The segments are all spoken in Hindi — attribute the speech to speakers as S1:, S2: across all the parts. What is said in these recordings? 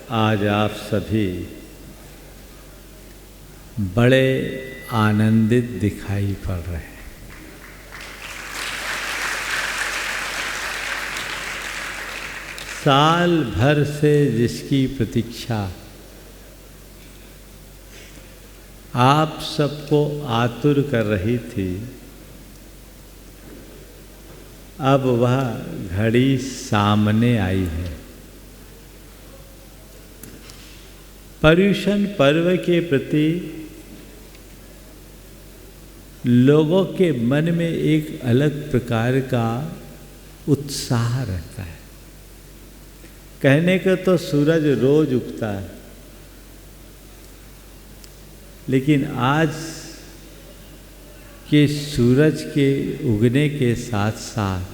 S1: आज आप सभी बड़े आनंदित दिखाई पड़ रहे हैं। साल भर से जिसकी प्रतीक्षा आप सबको आतुर कर रही थी, अब वह घड़ी सामने आई है। पर्युषण पर्व के प्रति लोगों के मन में एक अलग प्रकार का उत्साह रहता है। कहने को तो सूरज रोज उगता है, लेकिन आज के सूरज के उगने के साथ साथ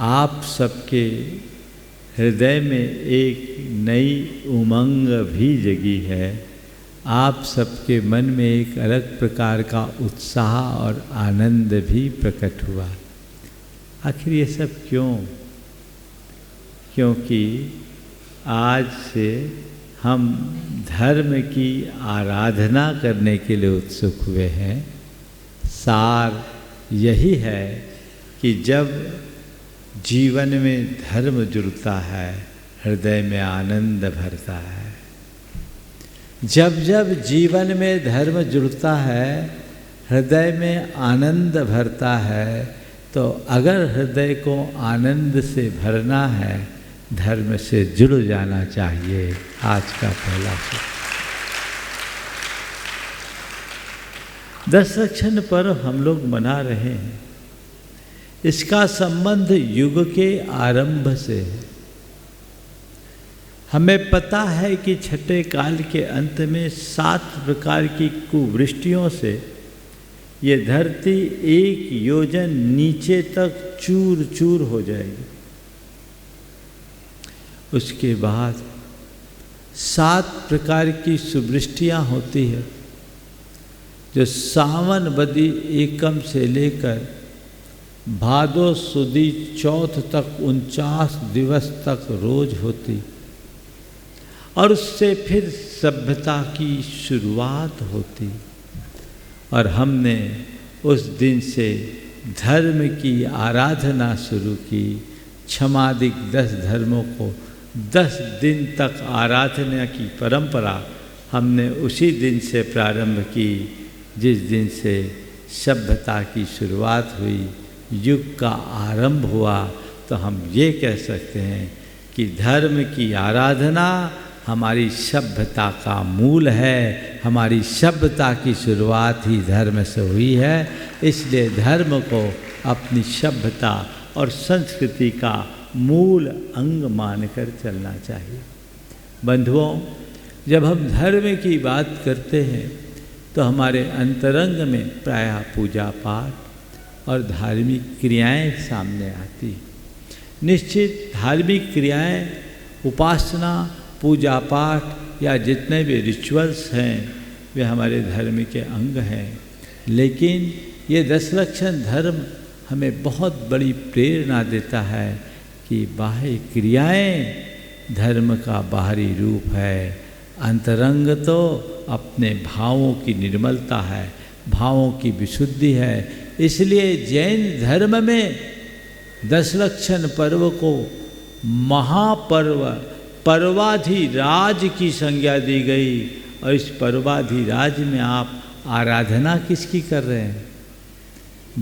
S1: आप सबके हृदय में एक नई उमंग भी जगी है। आप सबके मन में एक अलग प्रकार का उत्साह और आनंद भी प्रकट हुआ। आखिर ये सब क्यों? क्योंकि आज से हम धर्म की आराधना करने के लिए उत्सुक हुए हैं। सार यही है कि जब जीवन में धर्म जुड़ता है, हृदय में आनंद भरता है। जब जब जीवन में धर्म जुड़ता है, हृदय में आनंद भरता है, तो अगर हृदय को आनंद से भरना है, धर्म से जुड़ जाना चाहिए। आज का पहला सूत्र। दशलक्षण पर्व हम लोग मना रहे हैं। इसका संबंध युग के आरंभ से है। हमें पता है कि छठे काल के अंत में 7 प्रकार की कुवृष्टियों से ये धरती 1 योजन नीचे तक चूर चूर हो जाएगी। उसके बाद 7 प्रकार की सुवृष्टियाँ होती है, जो सावन बदी एकम से लेकर भादो सुदी चौथ तक 49 दिवस तक रोज होती, और उससे फिर सभ्यता की शुरुआत होती। और हमने उस दिन से धर्म की आराधना शुरू की। क्षमादिक 10 धर्मों को 10 दिन तक आराधना की परंपरा हमने उसी दिन से प्रारंभ की, जिस दिन से सभ्यता की शुरुआत हुई, युग का आरंभ हुआ। तो हम ये कह सकते हैं कि धर्म की आराधना हमारी सभ्यता का मूल है। हमारी सभ्यता की शुरुआत ही धर्म से हुई है। इसलिए धर्म को अपनी सभ्यता और संस्कृति का मूल अंग मानकर चलना चाहिए। बंधुओं, जब हम धर्म की बात करते हैं तो हमारे अंतरंग में प्रायः पूजा पाठ और धार्मिक क्रियाएं सामने आती। निश्चित धार्मिक क्रियाएं, उपासना, पूजा पाठ या जितने भी रिचुअल्स हैं वे हमारे धर्म के अंग हैं। लेकिन ये दशलक्षण धर्म हमें बहुत बड़ी प्रेरणा देता है कि बाह्य क्रियाएं धर्म का बाहरी रूप है। अंतरंग तो अपने भावों की निर्मलता है, भावों की विशुद्धि है। इसलिए जैन धर्म में दशलक्षण पर्व को महापर्व, पर्वाधिराज की संज्ञा दी गई। और इस पर्वाधिराज में आप आराधना किसकी कर रहे हैं?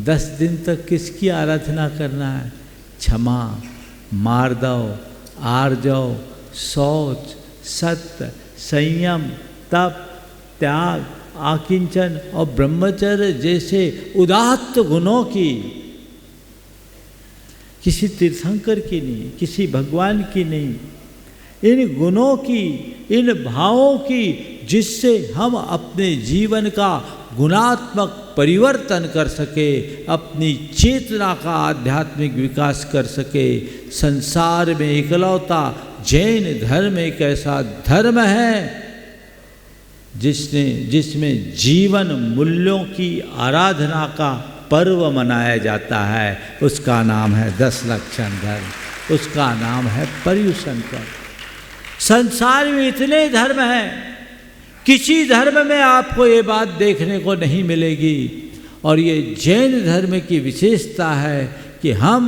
S1: 10 दिन तक किसकी आराधना करना है? क्षमा, मार्दव, आर्जव, शौच, सत्य, संयम, तप, त्याग, आकिंचन और ब्रह्मचर्य जैसे उदात्त गुणों की, किसी तीर्थंकर की नहीं, किसी भगवान की नहीं, इन गुणों की, इन भावों की, जिससे हम अपने जीवन का गुणात्मक परिवर्तन कर सके, अपनी चेतना का आध्यात्मिक विकास कर सके। संसार में इकलौता जैन धर्म एक ऐसा धर्म है जिसमें जीवन मूल्यों की आराधना का पर्व मनाया जाता है। उसका नाम है दशलक्षण धर्म, उसका नाम है पर्युषण पर्व। संसार में इतने धर्म हैं, किसी धर्म में आपको ये बात देखने को नहीं मिलेगी। और ये जैन धर्म की विशेषता है कि हम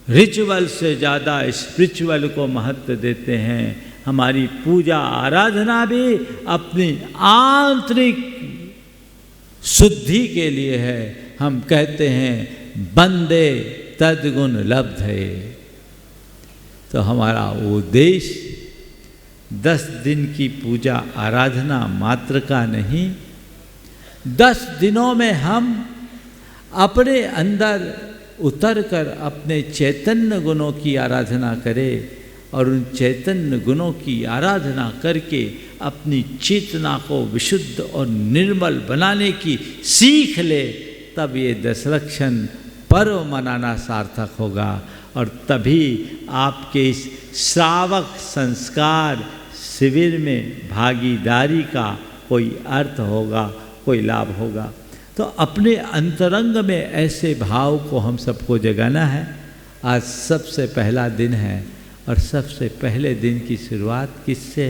S1: रिचुअल से ज़्यादा स्पिरिचुअल को महत्व देते हैं। हमारी पूजा आराधना भी अपनी आंतरिक शुद्धि के लिए है। हम कहते हैं बंदे तद्गुण लब्धे। तो हमारा उद्देश्य 10 दिन की पूजा आराधना मात्र का नहीं, 10 दिनों में हम अपने अंदर उतर कर अपने चैतन्य गुणों की आराधना करें और उन चैतन्य गुणों की आराधना करके अपनी चेतना को विशुद्ध और निर्मल बनाने की सीख ले। तब ये दशलक्षण पर्व मनाना सार्थक होगा और तभी आपके इस श्रावक संस्कार शिविर में भागीदारी का कोई अर्थ होगा, कोई लाभ होगा। तो अपने अंतरंग में ऐसे भाव को हम सबको जगाना है। आज सबसे पहला दिन है और सबसे पहले दिन की शुरुआत किससे?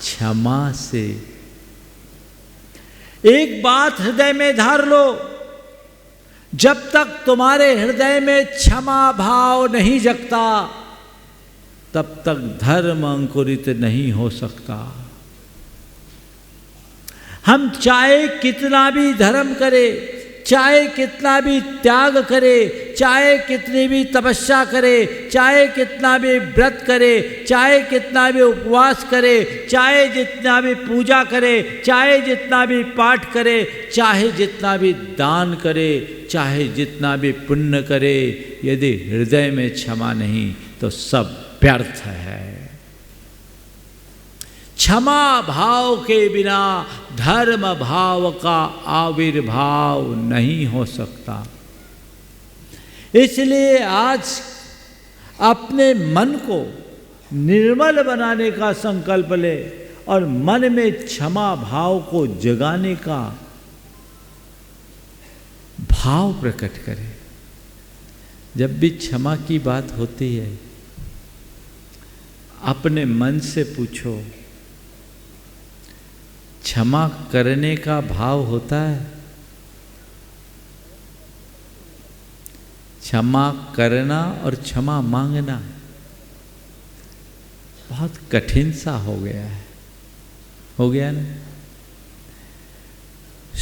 S1: क्षमा से। एक बात हृदय में धार लो, जब तक तुम्हारे हृदय में क्षमा भाव नहीं जगता तब तक धर्म अंकुरित नहीं हो सकता। हम चाहे कितना भी धर्म करें, चाहे कितना भी त्याग करे, चाहे कितनी भी तपस्या करे, चाहे कितना भी व्रत करे, चाहे कितना भी उपवास करे, चाहे जितना भी पूजा करे, चाहे जितना भी पाठ करे, चाहे जितना भी दान करे, चाहे जितना भी पुण्य करे, यदि हृदय में क्षमा नहीं तो सब व्यर्थ है। क्षमा भाव के बिना धर्म भाव का आविर्भाव नहीं हो सकता। इसलिए आज अपने मन को निर्मल बनाने का संकल्प ले और मन में क्षमा भाव को जगाने का भाव प्रकट करे। जब भी क्षमा की बात होती है, अपने मन से पूछो, क्षमा करने का भाव होता है? क्षमा करना और क्षमा मांगना बहुत कठिन सा हो गया है, हो गया ना।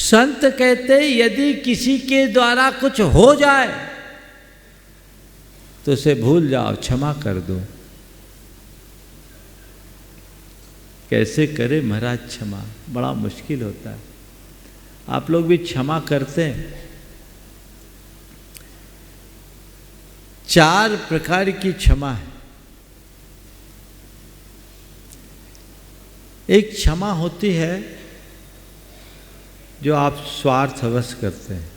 S1: संत कहते यदि किसी के द्वारा कुछ हो जाए तो उसे भूल जाओ, क्षमा कर दो। कैसे करे महाराज क्षमा? बड़ा मुश्किल होता है। आप लोग भी क्षमा करते हैं? 4 प्रकार की क्षमा है। एक क्षमा होती है जो आप स्वार्थवश करते हैं।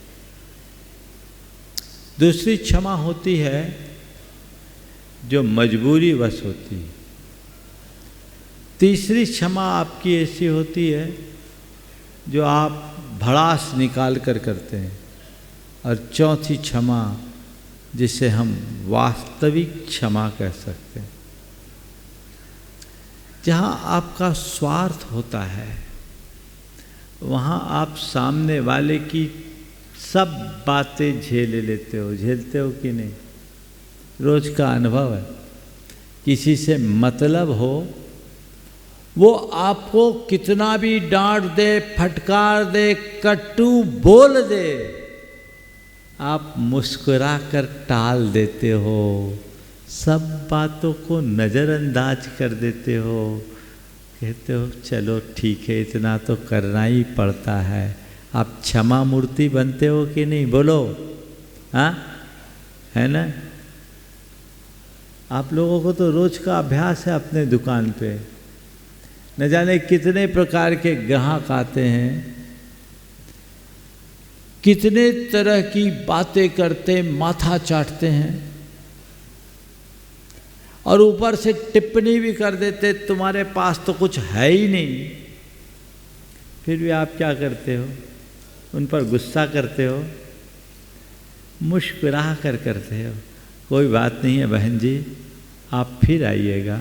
S1: दूसरी क्षमा होती है जो मजबूरी वश होती है। तीसरी क्षमा आपकी ऐसी होती है जो आप भड़ास निकाल कर करते हैं। और चौथी क्षमा जिसे हम वास्तविक क्षमा कह सकते हैं, जहाँ आपका स्वार्थ होता है, वहाँ आप सामने वाले की सब बातें झेल लेते हो। झेलते हो कि नहीं? रोज का अनुभव है। किसी से मतलब हो, वो आपको कितना भी डांट दे, फटकार दे, कटु बोल दे, आप मुस्कुरा कर टाल देते हो। सब बातों को नज़रअंदाज कर देते हो। कहते हो चलो ठीक है, इतना तो करना ही पड़ता है। आप क्षमा मूर्ति बनते हो कि नहीं? बोलो, हाँ, है ना? आप लोगों को तो रोज का अभ्यास है। अपने दुकान पे न जाने कितने प्रकार के ग्राहक आते हैं, कितने तरह की बातें करते, माथा चाटते हैं और ऊपर से टिप्पणी भी कर देते, तुम्हारे पास तो कुछ है ही नहीं। फिर भी आप क्या करते हो? उन पर गुस्सा करते हो, मुस्कुरा कर करते हो। कोई बात नहीं है बहन जी, आप फिर आइएगा,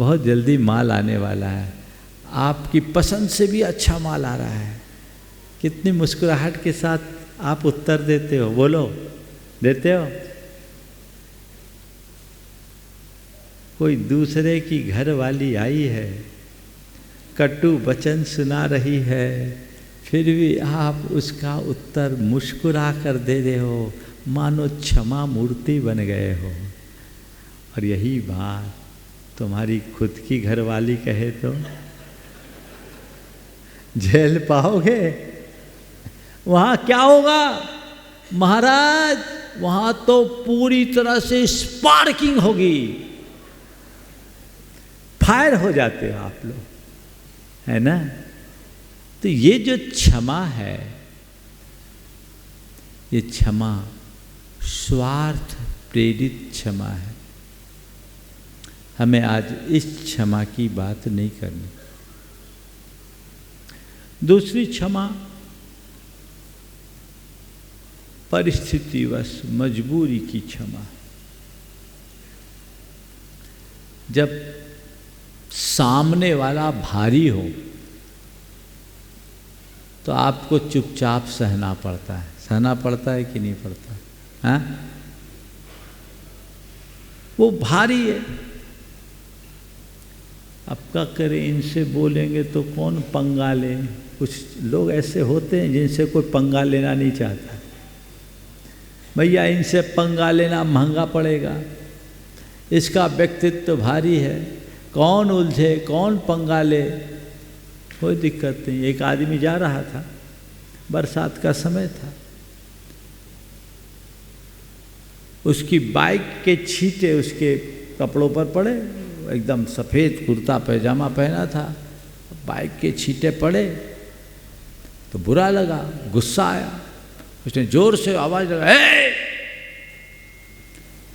S1: बहुत जल्दी माल आने वाला है, आपकी पसंद से भी अच्छा माल आ रहा है। कितनी मुस्कुराहट के साथ आप उत्तर देते हो, बोलो, देते हो? कोई दूसरे की घर वाली आई है, कटु वचन सुना रही है, फिर भी आप उसका उत्तर मुस्कुरा कर दे रहे हो, मानो क्षमा मूर्ति बन गए हो। और यही बात तुम्हारी खुद की घरवाली कहे तो झेल पाओगे? वहां क्या होगा महाराज? वहां तो पूरी तरह से स्पार्किंग होगी, फायर हो जाते हो आप लोग, है ना? तो ये जो क्षमा है, ये क्षमा स्वार्थ प्रेरित क्षमा है। हमें आज इस क्षमा की बात नहीं करनी। दूसरी क्षमा परिस्थितिवश मजबूरी की क्षमा। जब सामने वाला भारी हो तो आपको चुपचाप सहना पड़ता है। सहना पड़ता है कि नहीं पड़ता? हाँ, वो भारी है, अब क्या करें, इनसे बोलेंगे तो कौन पंगा ले। कुछ लोग ऐसे होते हैं जिनसे कोई पंगा लेना नहीं चाहता। भैया इनसे पंगा लेना महंगा पड़ेगा, इसका व्यक्तित्व भारी है, कौन उलझे, कौन पंगा ले, कोई दिक्कत नहीं। एक आदमी जा रहा था, बरसात का समय था, उसकी बाइक के छींटे उसके कपड़ों पर पड़े, एकदम सफ़ेद कुर्ता पैजामा पहना था, बाइक के छींटे पड़े तो बुरा लगा, गुस्सा आया, उसने जोर से आवाज़ लगा, हे!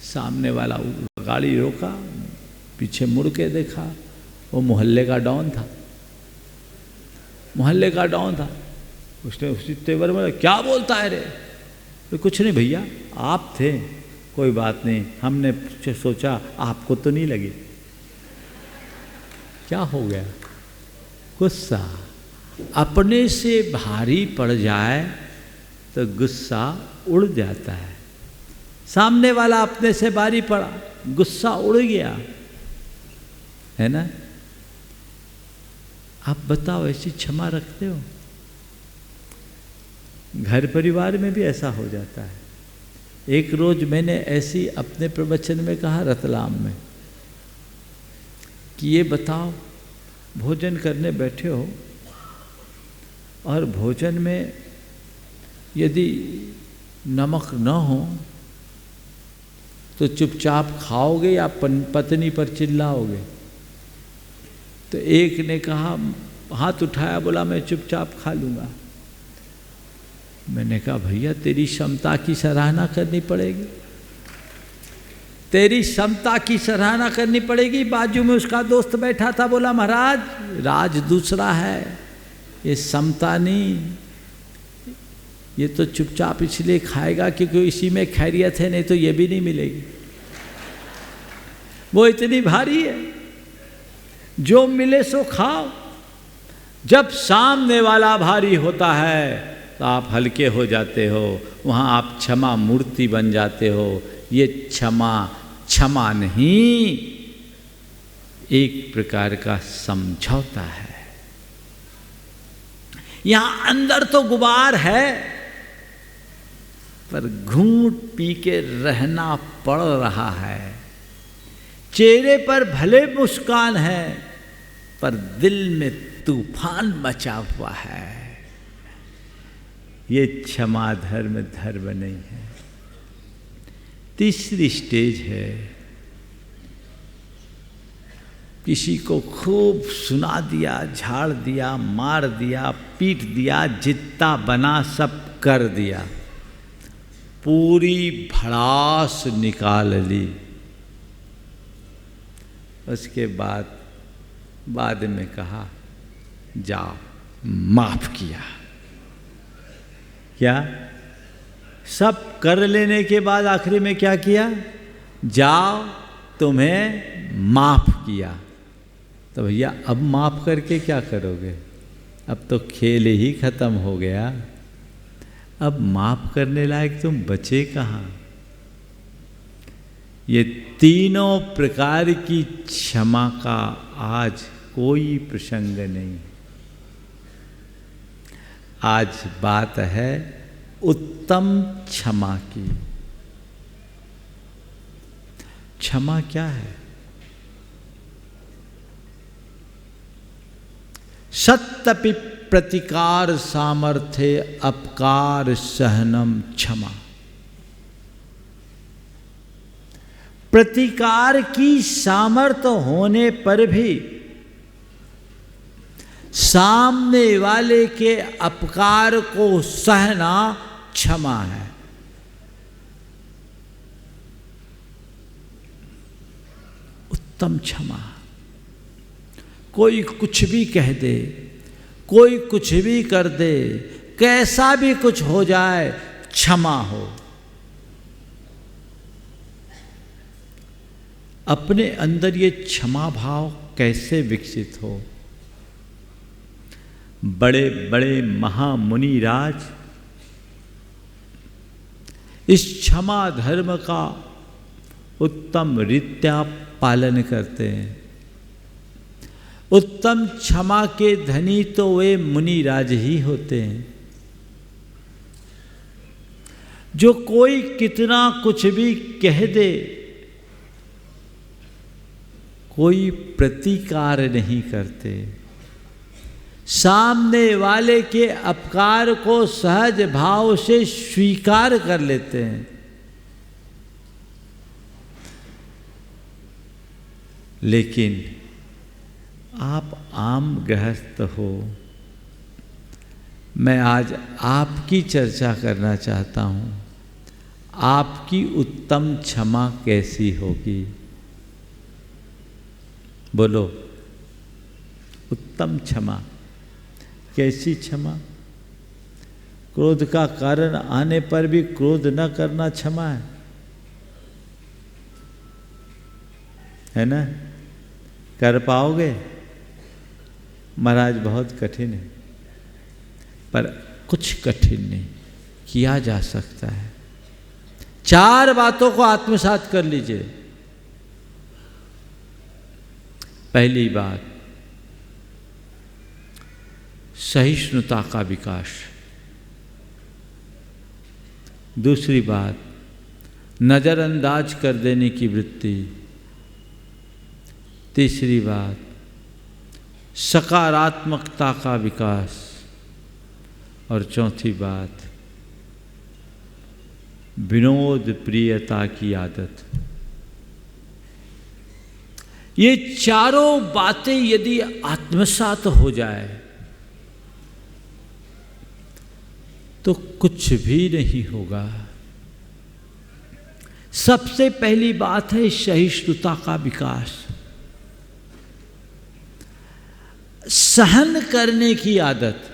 S1: सामने वाला गाड़ी रोका, पीछे मुड़ के देखा, वो मोहल्ले का डॉन था, मोहल्ले का डॉन था। उसने उसी तेवर में, क्या बोलता है रे? तो कुछ नहीं भैया, आप थे, कोई बात नहीं, हमने सोचा आपको तो नहीं लगी। क्या हो गया? गुस्सा। अपने से भारी पड़ जाए तो गुस्सा उड़ जाता है। सामने वाला अपने से भारी पड़ा, गुस्सा उड़ गया, है ना? आप बताओ, ऐसी क्षमा रखते हो? घर परिवार में भी ऐसा हो जाता है। एक रोज मैंने ऐसी अपने प्रवचन में कहा रतलाम में कि ये बताओ, भोजन करने बैठे हो और भोजन में यदि नमक न हो तो चुपचाप खाओगे या पत्नी पर चिल्लाओगे? तो एक ने कहा, हाथ उठाया, बोला मैं चुपचाप खा लूँगा। मैंने कहा भैया तेरी क्षमता की सराहना करनी पड़ेगी, तेरी क्षमता की सराहना करनी पड़ेगी। बाजू में उसका दोस्त बैठा था, बोला महाराज राज दूसरा है, ये क्षमता नहीं, ये तो चुपचाप इसलिए खाएगा क्योंकि इसी में खैरियत है, नहीं तो ये भी नहीं मिलेगी। वो इतनी भारी है, जो मिले सो खाओ। जब सामने वाला भारी होता है तो आप हल्के हो जाते हो, वहाँ आप क्षमा मूर्ति बन जाते हो। ये क्षमा क्षमा नहीं, एक प्रकार का समझौता है। यहाँ अंदर तो गुबार है, पर घूंट पी के रहना पड़ रहा है। चेहरे पर भले मुस्कान है, पर दिल में तूफान मचा हुआ है। ये क्षमा धर्म नहीं है। तीसरी स्टेज है, किसी को खूब सुना दिया, झाड़ दिया, मार दिया, पीट दिया, जितना बना सब कर दिया, पूरी भड़ास निकाल ली। उसके बाद में कहा जाओ, माफ किया। क्या? सब कर लेने के बाद आखिरी में क्या किया? जाओ, तुम्हें माफ किया। तो भैया अब माफ करके क्या करोगे? अब तो खेल ही खत्म हो गया, अब माफ करने लायक तुम बचे कहाँ? ये तीनों प्रकार की क्षमा का आज कोई प्रसंग नहीं। आज बात है उत्तम क्षमा की। क्षमा क्या है? सत्यपि प्रतिकार सामर्थ्य अपकार सहनम क्षमा। प्रतिकार की सामर्थ्य होने पर भी सामने वाले के अपकार को सहना क्षमा है। उत्तम क्षमा। कोई कुछ भी कह दे, कोई कुछ भी कर दे, कैसा भी कुछ हो जाए, क्षमा हो। अपने अंदर ये क्षमा भाव कैसे विकसित हो? बड़े बड़े महामुनि राज इस क्षमा धर्म का उत्तम रीत्या पालन करते हैं। उत्तम क्षमा के धनी तो वे मुनि राज ही होते हैं, जो कोई कितना कुछ भी कह दे, कोई प्रतिकार नहीं करते, सामने वाले के अपकार को सहज भाव से स्वीकार कर लेते हैं। लेकिन आप आम गृहस्थ हो, मैं आज आपकी चर्चा करना चाहता हूँ। आपकी उत्तम क्षमा कैसी होगी? बोलो, उत्तम क्षमा कैसी क्षमा? क्रोध का कारण आने पर भी क्रोध न करना क्षमा है ना? कर पाओगे? महाराज बहुत कठिन है, पर कुछ कठिन नहीं, किया जा सकता है। 4 बातों को आत्मसात कर लीजिए। पहली बात, सहिष्णुता का विकास। दूसरी बात, नज़रअंदाज कर देने की वृत्ति। तीसरी बात, सकारात्मकता का विकास। और चौथी बात, विनोद प्रियता की आदत। ये चारों बातें यदि आत्मसात हो जाए तो कुछ भी नहीं होगा। सबसे पहली बात है सहिष्णुता का विकास, सहन करने की आदत।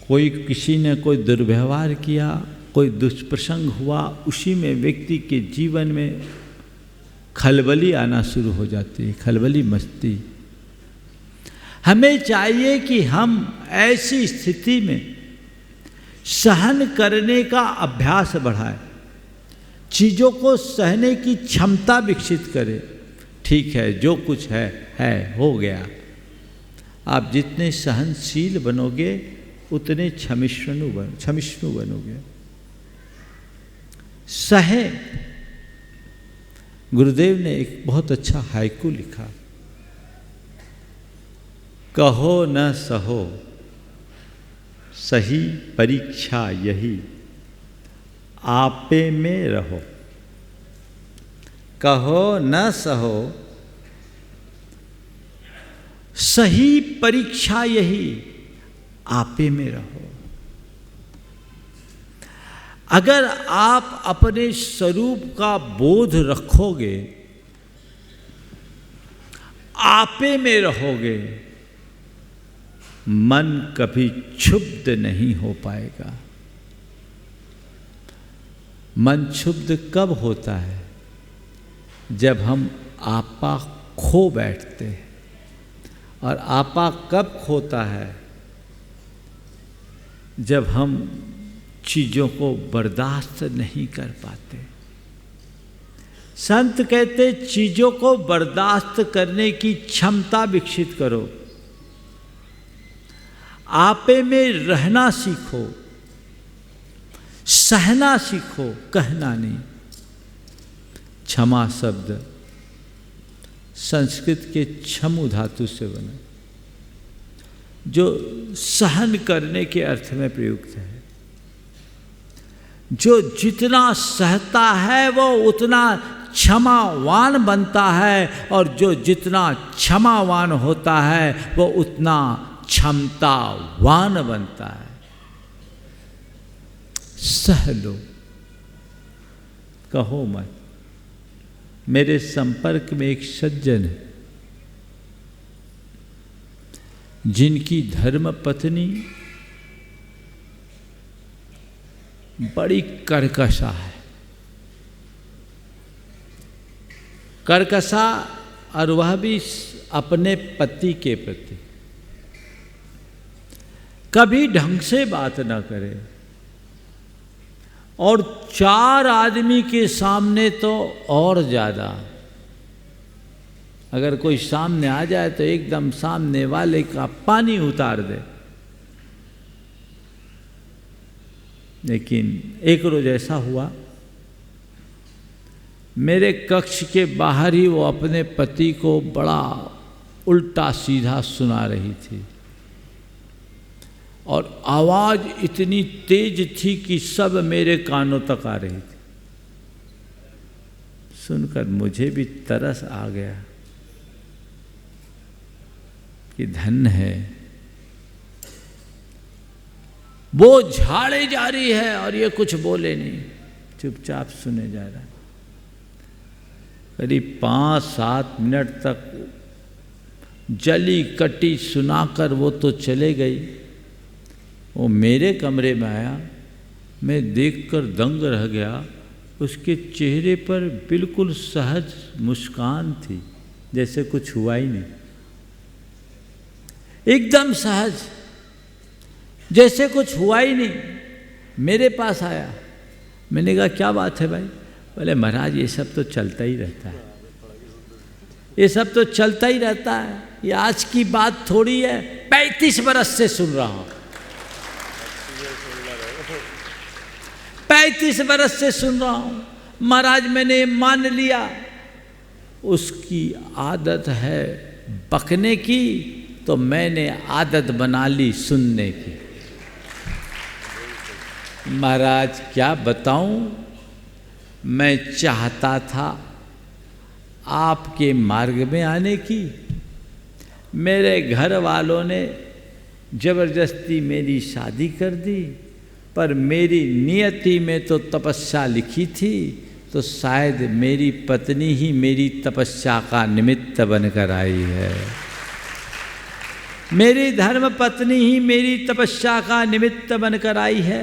S1: कोई किसी ने कोई दुर्व्यवहार किया, कोई दुष्प्रसंग हुआ, उसी में व्यक्ति के जीवन में खलबली आना शुरू हो जाती है, खलबली मचती। हमें चाहिए कि हम ऐसी स्थिति में सहन करने का अभ्यास बढ़ाएं, चीज़ों को सहने की क्षमता विकसित करें। ठीक है, जो कुछ है हो गया। आप जितने सहनशील बनोगे उतने क्षमिष्णु बनोगे। सहे। गुरुदेव ने एक बहुत अच्छा हाइकू लिखा, कहो न सहो सही परीक्षा यही, आपे में रहो। कहो न सहो सही परीक्षा यही, आपे में रहो। अगर आप अपने स्वरूप का बोध रखोगे, आपे में रहोगे, मन कभी क्षुब्ध नहीं हो पाएगा। मन क्षुब्ध कब होता है? जब हम आपा खो बैठते हैं। और आपा कब खोता है? जब हम चीज़ों को बर्दाश्त नहीं कर पाते। संत कहते चीज़ों को बर्दाश्त करने की क्षमता विकसित करो, आपे में रहना सीखो, सहना सीखो, कहना नहीं। क्षमा शब्द संस्कृत के क्षमु धातु से बना, जो सहन करने के अर्थ में प्रयुक्त है। जो जितना सहता है वो उतना क्षमावान बनता है, और जो जितना क्षमावान होता है वो उतना क्षमतावान बनता है। सह लो, कहो मत। मेरे संपर्क में एक सज्जन है जिनकी धर्म पत्नी बड़ी कर्कशा है। कर्कशा, और वह भी अपने पति के प्रति कभी ढंग से बात ना करे, और 4 आदमी के सामने तो और ज़्यादा। अगर कोई सामने आ जाए तो एकदम सामने वाले का पानी उतार दे। लेकिन एक रोज ऐसा हुआ, मेरे कक्ष के बाहर ही वो अपने पति को बड़ा उल्टा सीधा सुना रही थी, और आवाज़ इतनी तेज थी कि सब मेरे कानों तक आ रही थी। सुनकर मुझे भी तरस आ गया कि धन्य है, वो झाड़े जा रही है और ये कुछ बोले नहीं, चुपचाप सुने जा रहा है। करीब 5-7 मिनट तक जली कटी सुनाकर वो तो चले गई। वो मेरे कमरे में आया, मैं देखकर दंग रह गया। उसके चेहरे पर बिल्कुल सहज मुस्कान थी, जैसे कुछ हुआ ही नहीं, एकदम सहज, जैसे कुछ हुआ ही नहीं। मेरे पास आया, मैंने कहा क्या बात है भाई? बोले महाराज ये सब तो चलता ही रहता है, ये सब तो चलता ही रहता है, ये आज की बात थोड़ी है, 35 बरस से सुन रहा हूं, 35 बरस से सुन रहा हूं महाराज, मैंने मान लिया। उसकी आदत है बकने की, तो मैंने आदत बना ली सुनने की। महाराज क्या बताऊं, मैं चाहता था आपके मार्ग में आने की, मेरे घर वालों ने जबरदस्ती मेरी शादी कर दी, पर मेरी नियति में तो तपस्या लिखी थी, तो शायद मेरी पत्नी ही मेरी तपस्या का निमित्त बनकर आई है। मेरी धर्म पत्नी ही मेरी तपस्या का निमित्त बनकर आई है।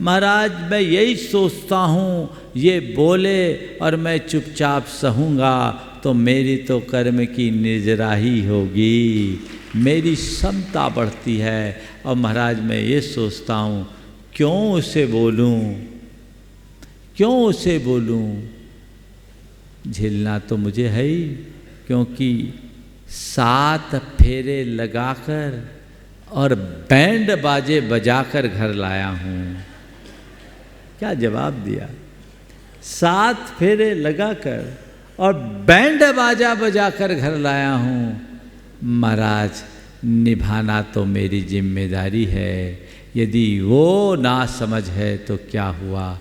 S1: महाराज मैं यही सोचता हूँ, ये बोले और मैं चुपचाप सहूँगा तो मेरी तो कर्म की निर्जराही होगी, मेरी समता बढ़ती है। और महाराज मैं ये सोचता हूँ क्यों उसे बोलूँ, क्यों उसे बोलूँ, झेलना तो मुझे है ही, क्योंकि 7 फेरे लगाकर और बैंड बाजे बजाकर घर लाया हूँ। क्या जवाब दिया? 7 फेरे लगाकर और बैंड बाजा बजाकर घर लाया हूँ। महाराज निभाना तो मेरी जिम्मेदारी है, यदि वो ना समझ है तो क्या हुआ,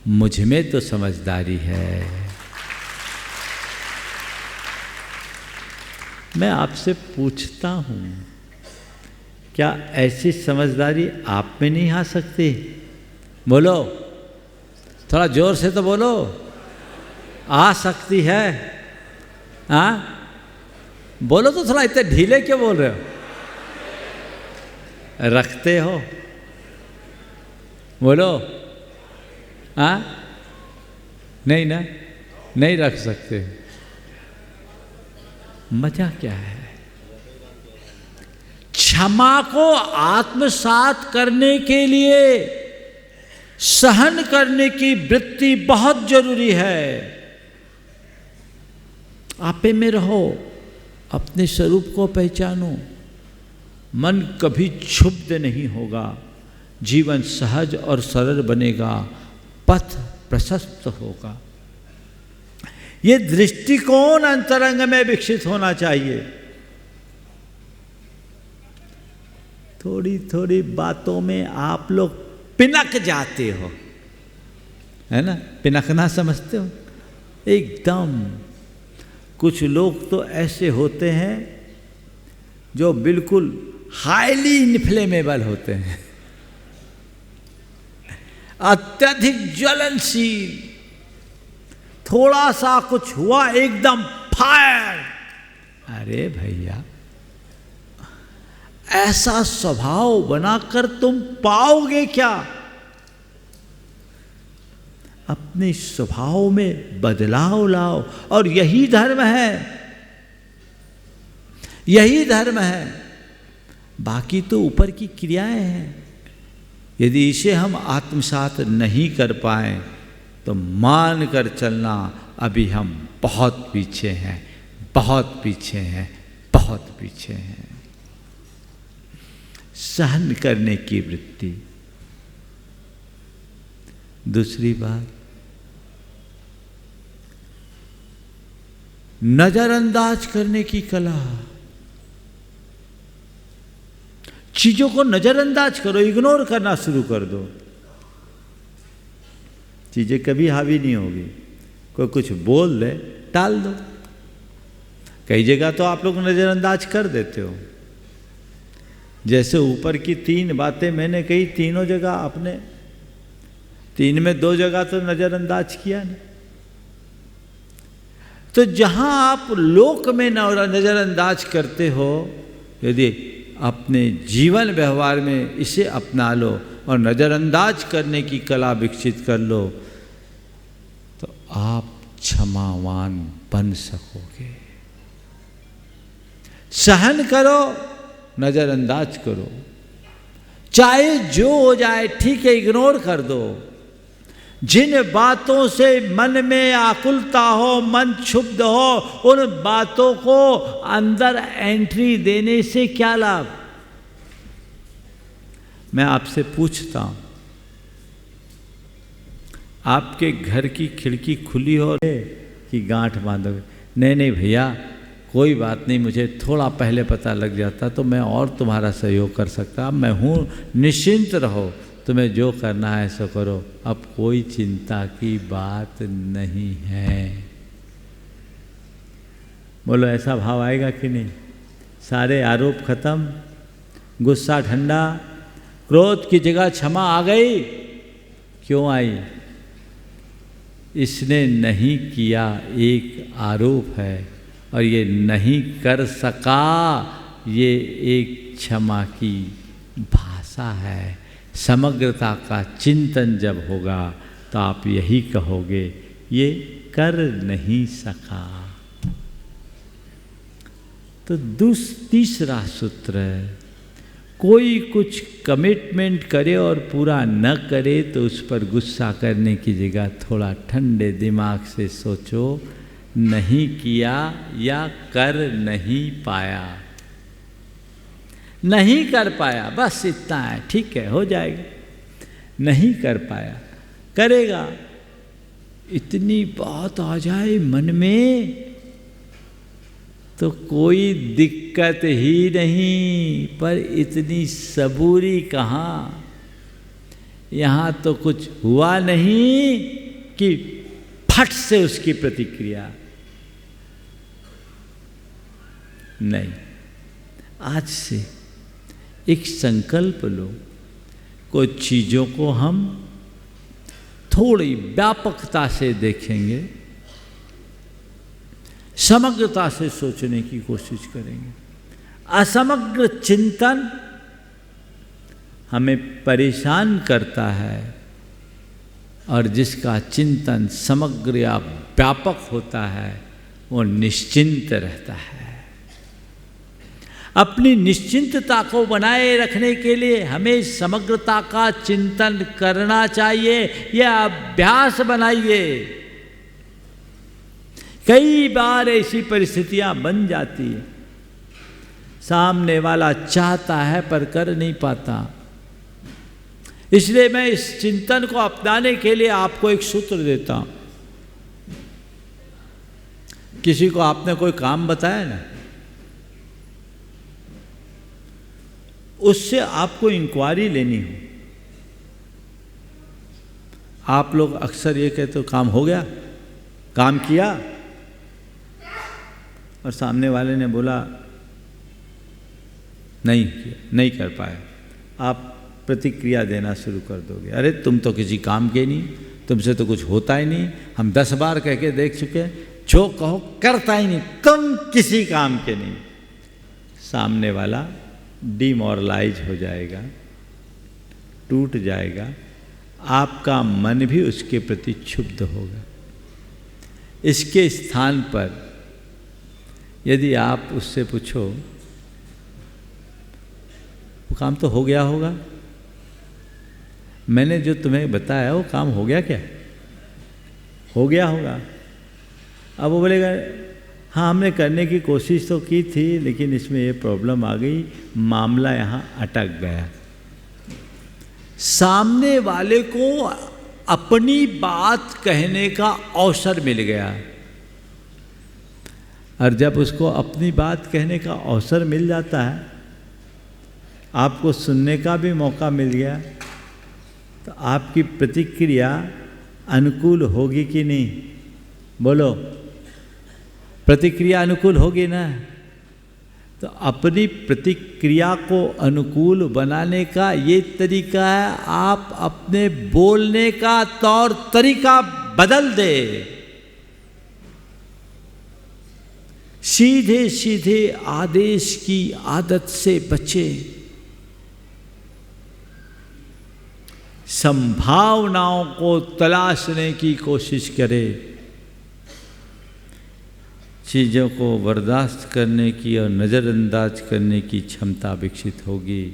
S1: मुझ में तो समझदारी है। मैं आपसे पूछता हूँ, क्या ऐसी समझदारी आप में नहीं आ सकती? बोलो, थोड़ा जोर से तो बोलो, आ सकती है? हाँ बोलो तो, थोड़ा इतने ढीले क्यों बोल रहे हो? रखते हो? बोलो। हाँ नहीं ना, नहीं रख सकते। मजा क्या है? क्षमा को आत्मसात करने के लिए सहन करने की वृत्ति बहुत जरूरी है। आपे में रहो, अपने स्वरूप को पहचानो, मन कभी क्षुब्ध नहीं होगा, जीवन सहज और सरल बनेगा, पथ प्रशस्त होगा। ये दृष्टिकोण अंतरंग में विकसित होना चाहिए। थोड़ी थोड़ी बातों में आप लोग पिनक जाते हो, है ना? पिनकना समझते हो? एकदम कुछ लोग तो ऐसे होते हैं जो बिल्कुल हाईली इन्फ्लेमेबल होते हैं, अत्यधिक ज्वलनशील। थोड़ा सा कुछ हुआ एकदम फायर। अरे भैया, ऐसा स्वभाव बनाकर तुम पाओगे क्या? अपने स्वभाव में बदलाव लाओ, और यही धर्म है, यही धर्म है। बाकी तो ऊपर की क्रियाएं हैं। यदि इसे हम आत्मसात नहीं कर पाए तो मान कर चलना, अभी हम बहुत पीछे हैं, बहुत पीछे हैं, बहुत पीछे हैं। सहन करने की वृत्ति। दूसरी बात, नजरअंदाज करने की कला। चीजों को नजरअंदाज करो, इग्नोर करना शुरू कर दो, चीजें कभी हावी नहीं होगी। कोई कुछ बोल दे, टाल दो। कई जगह तो आप लोग नजरअंदाज कर देते हो। जैसे ऊपर की 3 बातें मैंने कही, तीनों जगह आपने, 3 में 2 जगह तो नजरअंदाज किया ना। तो जहां आप लोक में नजरअंदाज करते हो, यदि अपने जीवन व्यवहार में इसे अपना लो और नजरअंदाज करने की कला विकसित कर लो, तो आप क्षमावान बन सकोगे। सहन करो, नजरअंदाज करो, चाहे जो हो जाए ठीक है, इग्नोर कर दो। जिन बातों से मन में आकुलता हो, मन क्षुब्ध हो, उन बातों को अंदर एंट्री देने से क्या लाभ? मैं आपसे पूछता हूं, आपके घर की खिड़की खुली हो कि गांठ बांधोगे? नहीं नहीं भैया, कोई बात नहीं, मुझे थोड़ा पहले पता लग जाता तो मैं और तुम्हारा सहयोग कर सकता। अब मैं हूं, निश्चिंत रहो, तुम्हें जो करना है सो करो, अब कोई चिंता की बात नहीं है। बोलो, ऐसा भाव आएगा कि नहीं? सारे आरोप खत्म, गुस्सा ठंडा, क्रोध की जगह क्षमा आ गई। क्यों आई? इसने नहीं किया एक आरोप है, और ये नहीं कर सका ये एक क्षमा की भाषा है। समग्रता का चिंतन जब होगा तो आप यही कहोगे, ये कर नहीं सका। तो तीसरा सूत्र है, कोई कुछ कमिटमेंट करे और पूरा न करे तो उस पर गुस्सा करने की जगह थोड़ा ठंडे दिमाग से सोचो, नहीं किया या कर नहीं पाया, नहीं कर पाया, बस इतना है, ठीक है, हो जाएगा। नहीं कर पाया, करेगा। इतनी बात आ जाए मन में तो कोई दिक्कत ही नहीं, पर इतनी सबूरी कहाँ? यहाँ तो कुछ हुआ नहीं कि फट से उसकी प्रतिक्रिया। नहीं, आज से एक संकल्प लो, कुछ चीज़ों को हम थोड़ी व्यापकता से देखेंगे, समग्रता से सोचने की कोशिश करेंगे। असमग्र चिंतन हमें परेशान करता है, और जिसका चिंतन समग्र या व्यापक होता है वो निश्चिंत रहता है। अपनी निश्चिंतता को बनाए रखने के लिए हमें समग्रता का चिंतन करना चाहिए। यह अभ्यास बनाइए। कई बार ऐसी परिस्थितियां बन जाती है, सामने वाला चाहता है पर कर नहीं पाता। इसलिए मैं इस चिंतन को अपनाने के लिए आपको एक सूत्र देता हूं। किसी को आपने कोई काम बताया ना, उससे आपको इंक्वायरी लेनी हो। आप लोग अक्सर ये कहते हो काम हो गया, काम किया, और सामने वाले ने बोला नहीं किया, नहीं कर पाए। आप प्रतिक्रिया देना शुरू कर दोगे, अरे तुम तो किसी काम के नहीं, तुमसे तो कुछ होता ही नहीं, हम 10 बार कह के देख चुके, जो कहो करता ही नहीं, तुम किसी काम के नहीं। सामने वाला डिमोरलाइज हो जाएगा, टूट जाएगा, आपका मन भी उसके प्रति क्षुब्ध होगा। इसके स्थान पर यदि आप उससे पूछो वो काम तो हो गया होगा, मैंने जो तुम्हें बताया वो काम हो गया क्या? हो गया होगा। अब वो बोलेगा हाँ हमने करने की कोशिश तो की थी, लेकिन इसमें ये प्रॉब्लम आ गई, मामला यहाँ अटक गया। सामने वाले को अपनी बात कहने का अवसर मिल गया, और जब उसको अपनी बात कहने का अवसर मिल जाता है, आपको सुनने का भी मौका मिल गया, तो आपकी प्रतिक्रिया अनुकूल होगी कि नहीं? बोलो, प्रतिक्रिया अनुकूल होगी ना? तो अपनी प्रतिक्रिया को अनुकूल बनाने का ये तरीका है, आप अपने बोलने का तौर तरीका बदल दे। सीधे सीधे आदेश की आदत से बचे, संभावनाओं को तलाशने की कोशिश करे, चीज़ों को बर्दाश्त करने की और नज़रअंदाज करने की क्षमता विकसित होगी,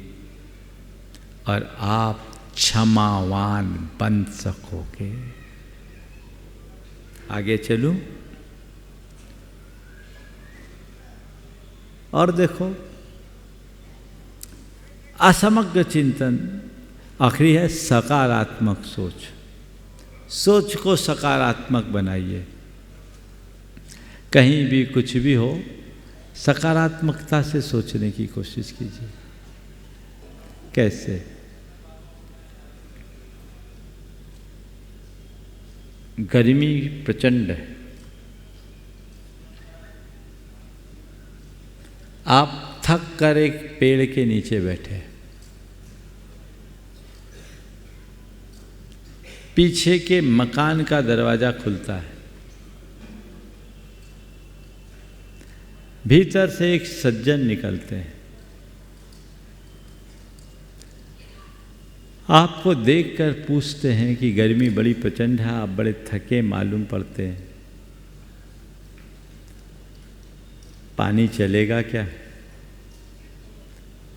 S1: और आप क्षमावान बन सकोगे। आगे चलूं और देखो, असमग्र चिंतन आखिरी है सकारात्मक सोच। सोच को सकारात्मक बनाइए। कहीं भी कुछ भी हो, सकारात्मकता से सोचने की कोशिश कीजिए। कैसे? गर्मी प्रचंड है, आप थक कर एक पेड़ के नीचे बैठे, पीछे के मकान का दरवाजा खुलता है, भीतर से एक सज्जन निकलते हैं, आपको देखकर पूछते हैं कि गर्मी बड़ी प्रचंड है, आप बड़े थके मालूम पड़ते हैं, पानी चलेगा क्या?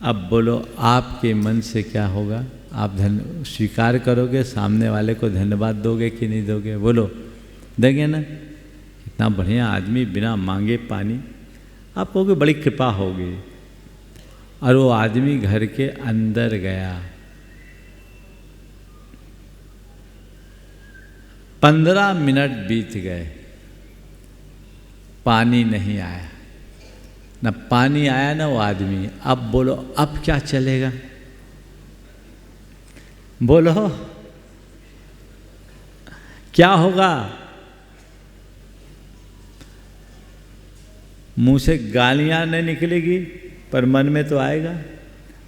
S1: अब बोलो, आपके मन से क्या होगा? आप स्वीकार करोगे, सामने वाले को धन्यवाद दोगे कि नहीं दोगे? बोलो, देंगे ना? इतना बढ़िया आदमी बिना मांगे पानी, आप कहोगे बड़ी कृपा होगी। और वो आदमी घर के अंदर गया, 15 मिनट बीत गए, पानी नहीं आया, न पानी आया न वो आदमी। अब बोलो, अब क्या चलेगा? बोलो, क्या होगा? मुंह से गालियां नहीं निकलेगी, पर मन में तो आएगा,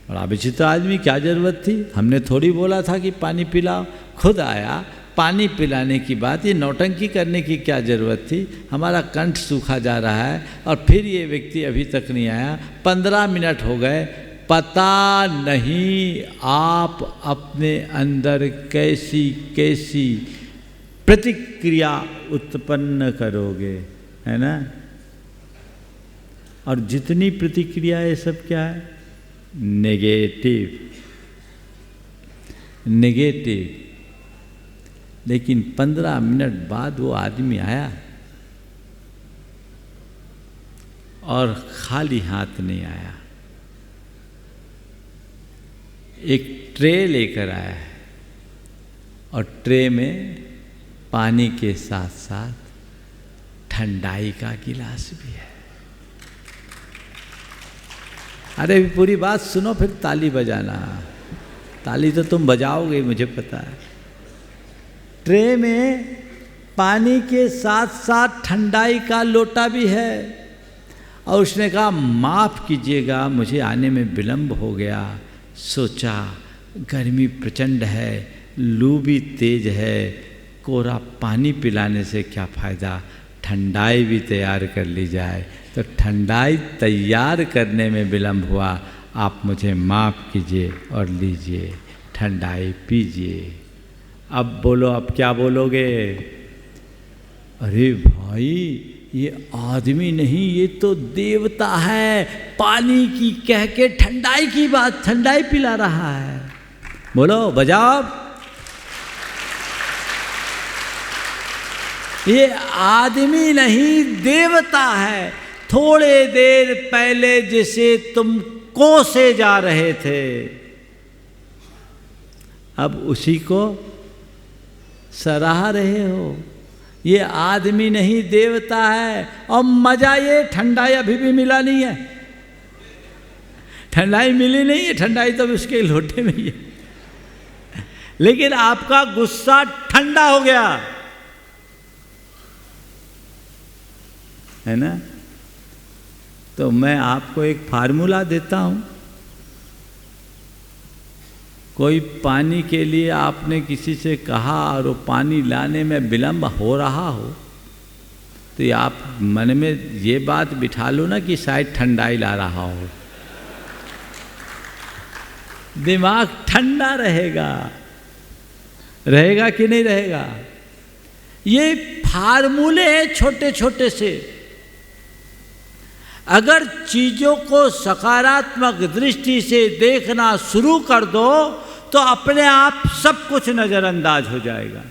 S1: बड़ा विचित्र आदमी, क्या जरूरत थी, हमने थोड़ी बोला था कि पानी पिलाओ, खुद आया, पानी पिलाने की बात, ये नौटंकी करने की क्या ज़रूरत थी? हमारा कंठ सूखा जा रहा है और फिर ये व्यक्ति अभी तक नहीं आया, 15 मिनट हो गए, पता नहीं आप अपने अंदर कैसी कैसी प्रतिक्रिया उत्पन्न करोगे, है ना? और जितनी प्रतिक्रिया ये सब क्या है? Negative, negative. लेकिन 15 मिनट बाद वो आदमी आया और खाली हाथ नहीं आया, एक ट्रे लेकर आया है और ट्रे में पानी के साथ साथ ठंडाई का गिलास भी है। अरे पूरी बात सुनो फिर ताली बजाना। ताली तो तुम बजाओगे मुझे पता है। ट्रे में पानी के साथ साथ ठंडाई का लोटा भी है और उसने कहा माफ़ कीजिएगा मुझे आने में विलंब हो गया, सोचा गर्मी प्रचंड है, लू भी तेज है, कोरा पानी पिलाने से क्या फ़ायदा, ठंडाई भी तैयार कर ली जाए। तो ठंडाई तैयार करने में विलंब हुआ, आप मुझे माफ़ कीजिए और लीजिए ठंडाई पीजिए। अब बोलो, अब क्या बोलोगे? अरे भाई ये आदमी नहीं, ये तो देवता है, पानी की कह के ठंडाई की बात, ठंडाई पिला रहा है। बोलो बजाओ। ये आदमी नहीं देवता है। थोड़े देर पहले जिसे तुम कोसे जा रहे थे, अब उसी को सराह रहे हो। ये आदमी नहीं देवता है। और मजा ये ठंडाई अभी भी मिला नहीं है, ठंडाई मिली नहीं है, ठंडाई तो उसके लोटे में ही है। लेकिन आपका गुस्सा ठंडा हो गया है ना। तो मैं आपको एक फार्मूला देता हूं। कोई पानी के लिए आपने किसी से कहा और वो पानी लाने में विलंब हो रहा हो, तो ये आप मन में ये बात बिठा लो ना कि शायद ठंडाई ला रहा हो। दिमाग ठंडा रहेगा, रहेगा कि नहीं रहेगा? ये फार्मूले हैं छोटे छोटे से। अगर चीजों को सकारात्मक दृष्टि से देखना शुरू कर दो तो अपने आप सब कुछ नजरअंदाज हो जाएगा।